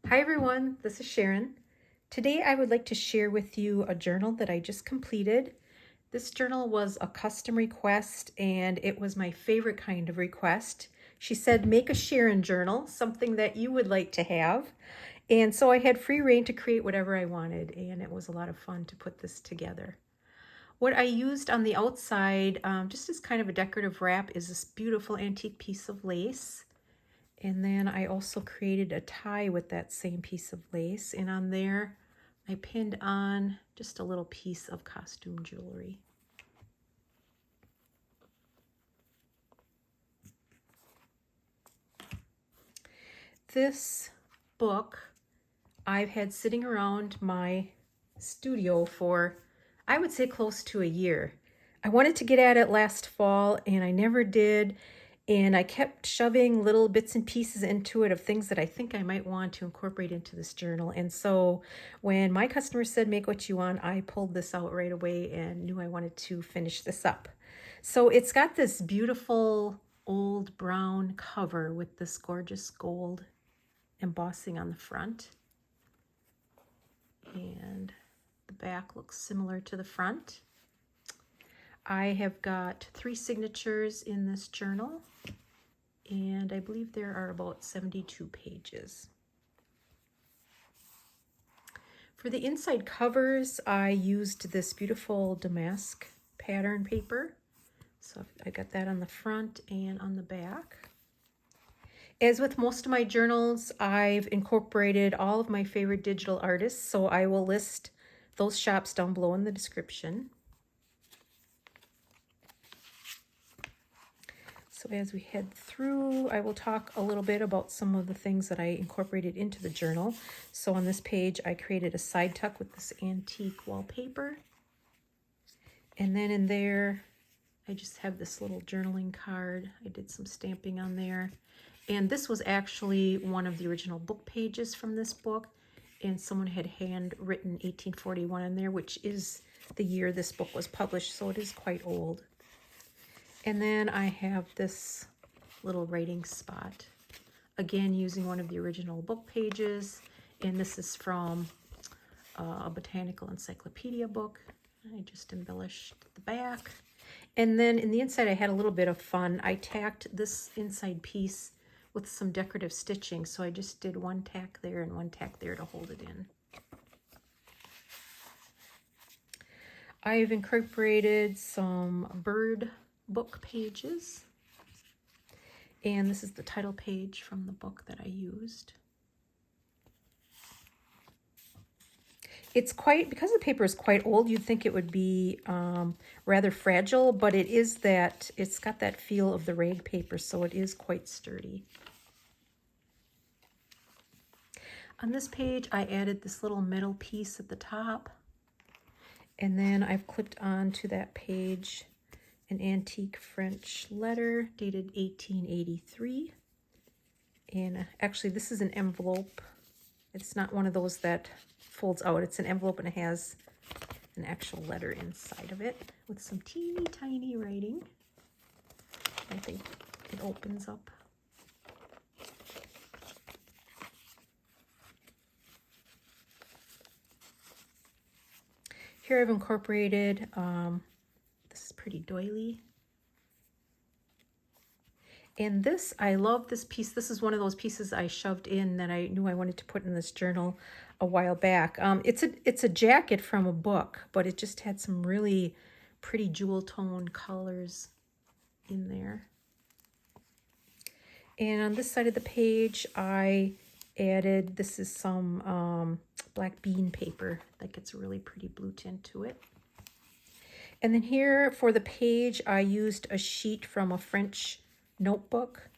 Hi everyone, this is Sharon. Today I would like to share with you a journal that I just completed. This journal was a custom request and it was my favorite kind of request. She said, make a Sharon journal, something that you would like to have. And so I had free reign to create whatever I wanted, and it was a lot of fun to put this together. What I used on the outside, just as kind of a decorative wrap, is this beautiful antique piece of lace. And then I also created a tie with that same piece of lace. And on there, I pinned on just a little piece of costume jewelry. This book I've had sitting around my studio for, I would say, close to a year. I wanted to get at it last fall and I never did. And I kept shoving little bits and pieces into it of things that I think I might want to incorporate into this journal. And so when my customer said, make what you want, I pulled this out right away and knew I wanted to finish this up. So it's got this beautiful old brown cover with this gorgeous gold embossing on the front. And the back looks similar to the front. I have got 3 signatures in this journal, and I believe there are about 72 pages. For the inside covers, I used this beautiful damask pattern paper. So I got that on the front and on the back. As with most of my journals, I've incorporated all of my favorite digital artists, so I will list those shops down below in the description. So as we head through, I will talk a little bit about some of the things that I incorporated into the journal. So on this page, I created a side tuck with this antique wallpaper. And then in there, I just have this little journaling card. I did some stamping on there. And this was actually one of the original book pages from this book. And someone had handwritten 1841 in there, which is the year this book was published. So it is quite old. And then I have this little writing spot, again using one of the original book pages, and this is from a botanical encyclopedia book. I just embellished the back. And then in the inside I had a little bit of fun. I tacked this inside piece with some decorative stitching, so I just did one tack there and one tack there to hold it in. I've incorporated some bird book pages, and this is the title page from the book that I used. It's quite, because the paper is quite old, you'd think it would be rather fragile, but it is that, it's got that feel of the rag paper, so it is quite sturdy. On this page, I added this little metal piece at the top, and then I've clipped onto that page an antique French letter dated 1883. And actually, this is an envelope. It's not one of those that folds out. It's an envelope and it has an actual letter inside of it with some teeny tiny writing. I think it opens up. Here I've incorporated, this is pretty doily. And this, I love this piece. This is one of those pieces I shoved in that I knew I wanted to put in this journal a while back. It's a jacket from a book, but it just had some really pretty jewel tone colors in there. And on this side of the page, I added, this is some black bean paper that gets a really pretty blue tint to it. And then here for the page, I used a sheet from a French notebook,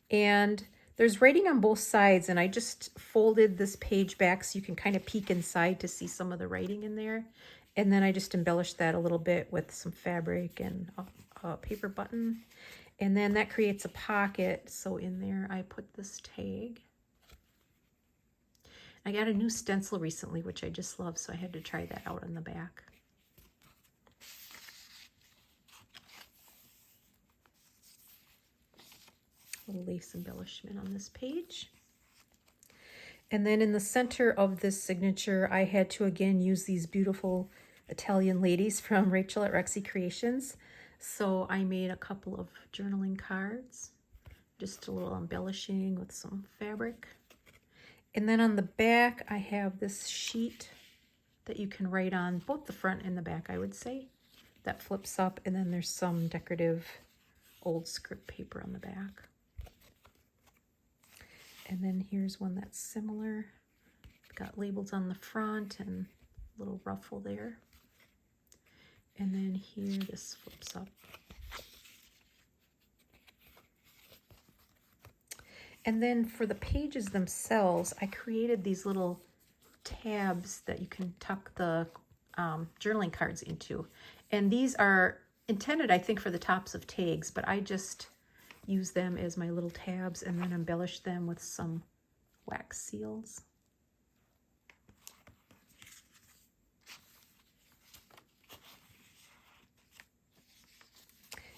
and there's writing on both sides, and I just folded this page back so you can kind of peek inside to see some of the writing in there. And then I just embellished that a little bit with some fabric and a paper button. And then that creates a pocket, so in there I put this tag. I got a new stencil recently, which I just love, so I had to try that out on the back. Little lace embellishment on this page. And then in the center of this signature, I had to again use these beautiful Italian ladies from Rachel at Rexy Creations. So I made a couple of journaling cards, just a little embellishing with some fabric. And then on the back, I have this sheet that you can write on, both the front and the back, I would say, that flips up. And then there's some decorative old script paper on the back. And then here's one that's similar. Got labels on the front and a little ruffle there. And then here, this flips up. And then for the pages themselves, I created these little tabs that you can tuck the journaling cards into. And these are intended, I think, for the tops of tags, but I just use them as my little tabs and then embellish them with some wax seals.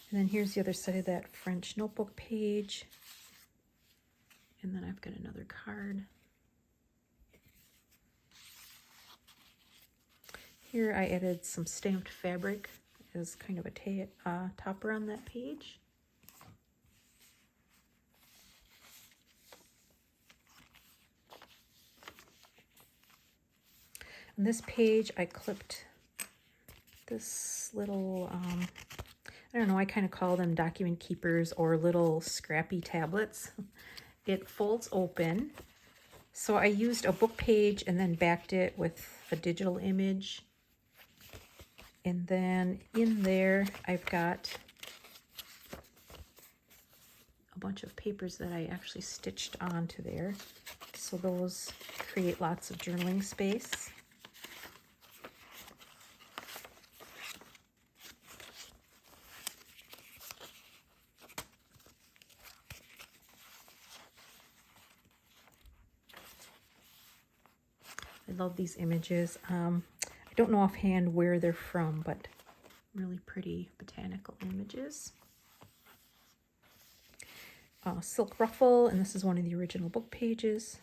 And then here's the other side of that French notebook page. And then I've got another card. Here I added some stamped fabric as kind of a topper on that page. On this page I clipped this little, I don't know, I kind of call them document keepers or little scrappy tablets. It folds open. So I used a book page and then backed it with a digital image. And then in there, I've got a bunch of papers that I actually stitched onto there. So those create lots of journaling space. I love these images. I don't know offhand where they're from, but really pretty botanical images. Silk ruffle, and this is one of the original book pages.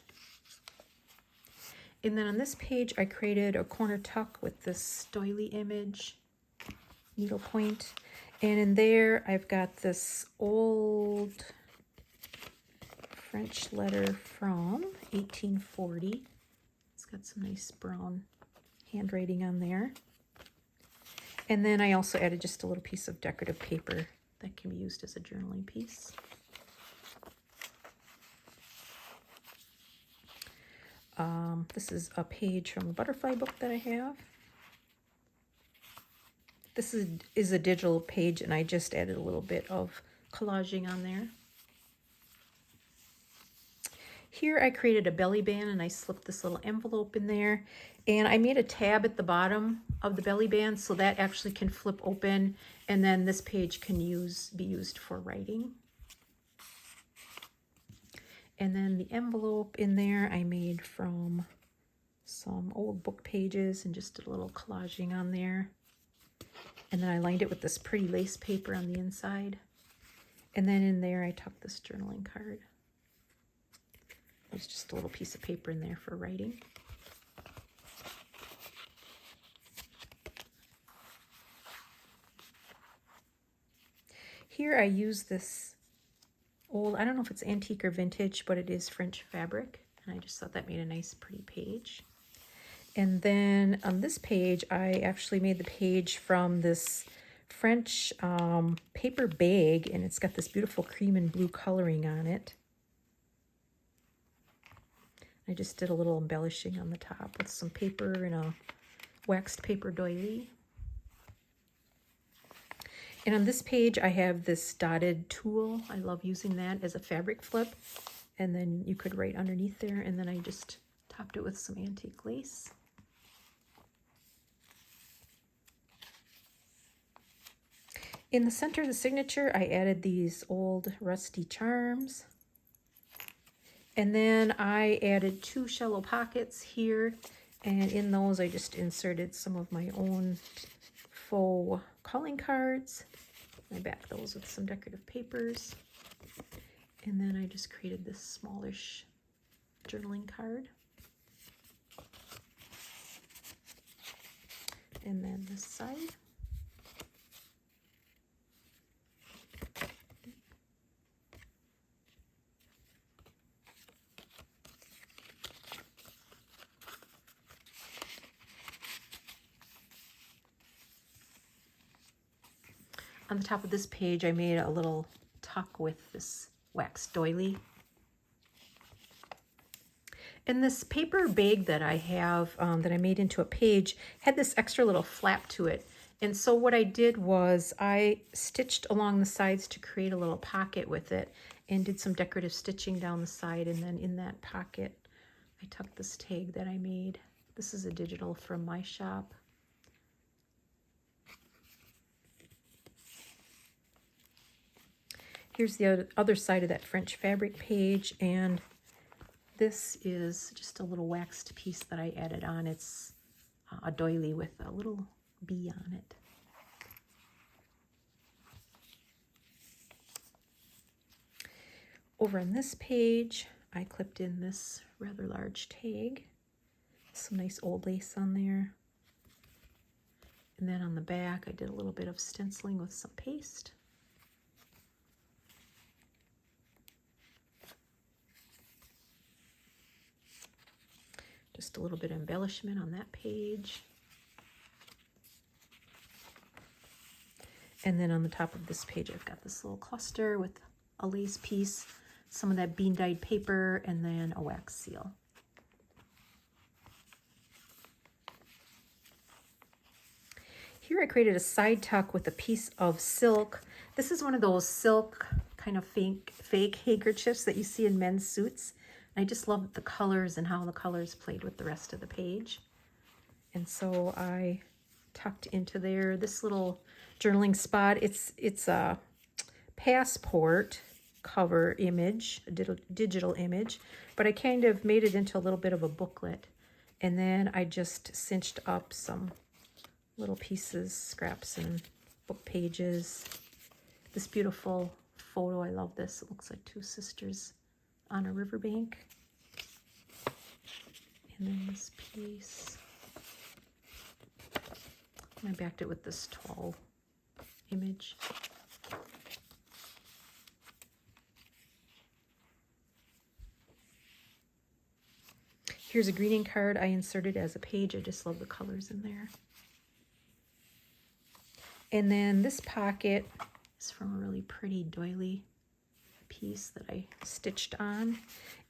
And then on this page, I created a corner tuck with this doily image, needlepoint. And in there, I've got this old French letter from 1840. It's got some nice brown handwriting on there. And then I also added just a little piece of decorative paper that can be used as a journaling piece. This is a page from a butterfly book that I have. This is a digital page, and I just added a little bit of collaging on there. Here I created a belly band, and I slipped this little envelope in there. And I made a tab at the bottom of the belly band so that actually can flip open, and then this page can be used for writing. And then the envelope in there I made from some old book pages and just did a little collaging on there. And then I lined it with this pretty lace paper on the inside. And then in there I tucked this journaling card. There's just a little piece of paper in there for writing. Here I use this old, I don't know if it's antique or vintage, but it is French fabric. And I just thought that made a nice, pretty page. And then on this page, I actually made the page from this French paper bag, and it's got this beautiful cream and blue coloring on it. I just did a little embellishing on the top with some paper and a waxed paper doily. And on this page, I have this dotted tulle. I love using that as a fabric flip. And then you could write underneath there, and then I just topped it with some antique lace. In the center of the signature, I added these old rusty charms. And then I added 2 shallow pockets here, and in those I just inserted some of my own faux calling cards. I backed those with some decorative papers. And then I just created this smallish journaling card. And then this side. On the top of this page, I made a little tuck with this wax doily. And this paper bag that I have, that I made into a page, had this extra little flap to it. And so what I did was I stitched along the sides to create a little pocket with it and did some decorative stitching down the side. And then in that pocket, I tucked this tag that I made. This is a digital from my shop. Here's the other side of that French fabric page, and this is just a little waxed piece that I added on. It's a doily with a little bee on it. Over on this page, I clipped in this rather large tag. Some nice old lace on there. And then on the back, I did a little bit of stenciling with some paste. Just a little bit of embellishment on that page. And then on the top of this page, I've got this little cluster with a lace piece, some of that bean dyed paper, and then a wax seal. Here I created a side tuck with a piece of silk. This is one of those silk kind of fake handkerchiefs that you see in men's suits. I just love the colors and how the colors played with the rest of the page. And so I tucked into there this little journaling spot. It's a passport cover image, a digital image, but I kind of made it into a little bit of a booklet. And then I just cinched up some little pieces, scraps and book pages. This beautiful photo, I love this. It looks like two sisters on a riverbank. And then this piece. And I backed it with this tall image. Here's a greeting card I inserted as a page. I just love the colors in there. And then this pocket is from a really pretty doily piece that I stitched on.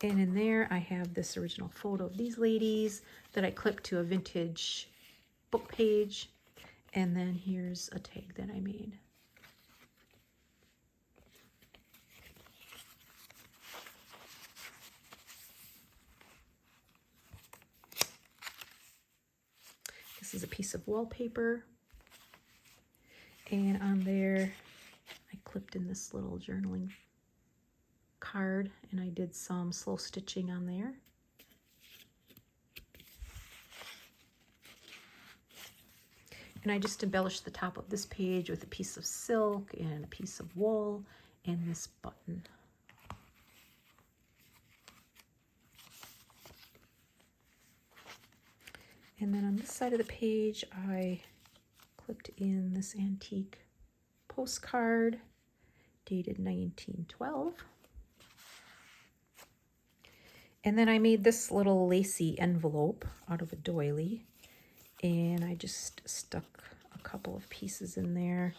And in there I have this original photo of these ladies that I clipped to a vintage book page. And then here's a tag that I made. This is a piece of wallpaper. And on there, I clipped in this little journaling card, and I did some slow stitching on there. And I just embellished the top of this page with a piece of silk and a piece of wool and this button. And then on this side of the page, I clipped in this antique postcard dated 1912. And then I made this little lacy envelope out of a doily, and I just stuck a couple of pieces in there.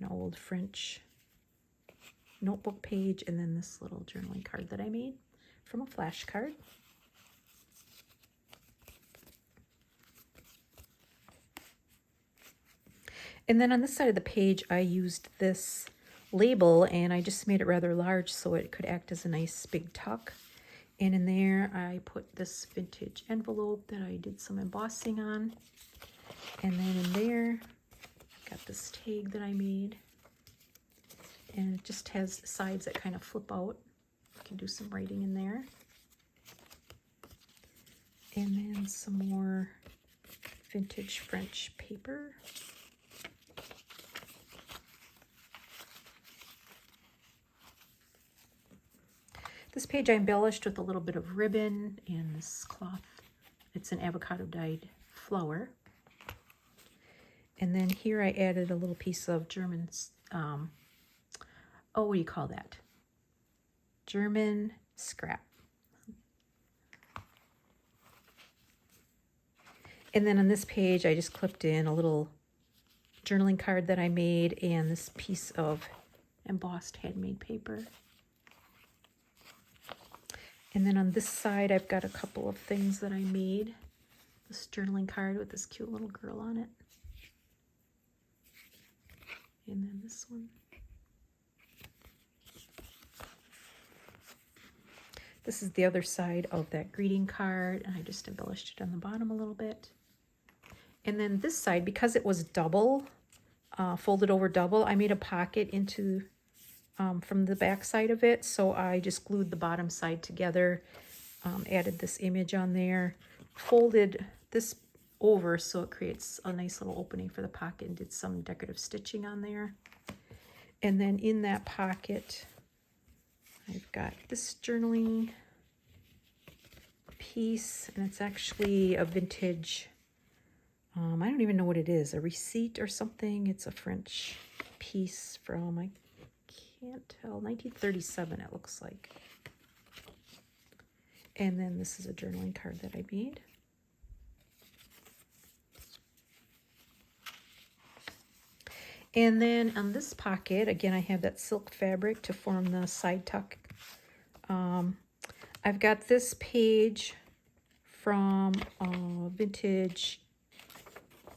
An old French notebook page, and then this little journaling card that I made from a flashcard. And then on this side of the page, I used this label, and I just made it rather large so it could act as a nice big tuck. And in there, I put this vintage envelope that I did some embossing on. And then in there, I got this tag that I made. And it just has sides that kind of flip out. You can do some writing in there. And then some more vintage French paper. This page I embellished with a little bit of ribbon and this cloth. It's an avocado dyed flower. And then here I added a little piece of German, what do you call that? German scrap. And then on this page, I just clipped in a little journaling card that I made and this piece of embossed handmade paper. And then on this side, I've got a couple of things that I made. This journaling card with this cute little girl on it. And then this one. This is the other side of that greeting card, and I just embellished it on the bottom a little bit. And then this side, because it was double, folded over double, I made a pocket into from the back side of it. So I just glued the bottom side together, added this image on there, folded this over so it creates a nice little opening for the pocket, and did some decorative stitching on there. And then in that pocket, I've got this journaling piece, and it's actually a vintage, I don't even know what it is, a receipt or something. It's a French piece from, I can't tell, 1937 it looks like. And then this is a journaling card that I made. And then on this pocket, again, I have that silk fabric to form the side tuck. I've got this page from a vintage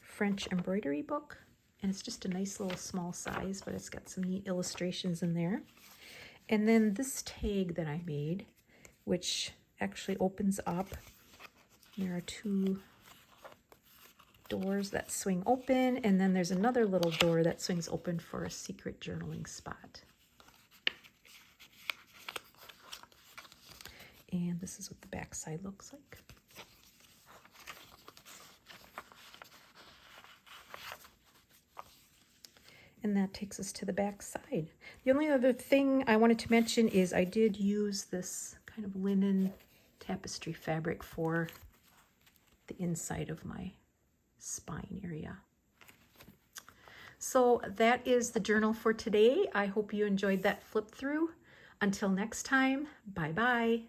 French embroidery book, and it's just a nice little small size, but it's got some neat illustrations in there. And then this tag that I made, which actually opens up. There are two doors that swing open, and then there's another little door that swings open for a secret journaling spot. And this is what the back side looks like. And that takes us to the back side. The only other thing I wanted to mention is I did use this kind of linen tapestry fabric for the inside of my spine area. So that is the journal for today. I hope you enjoyed that flip through. Until next time, bye-bye.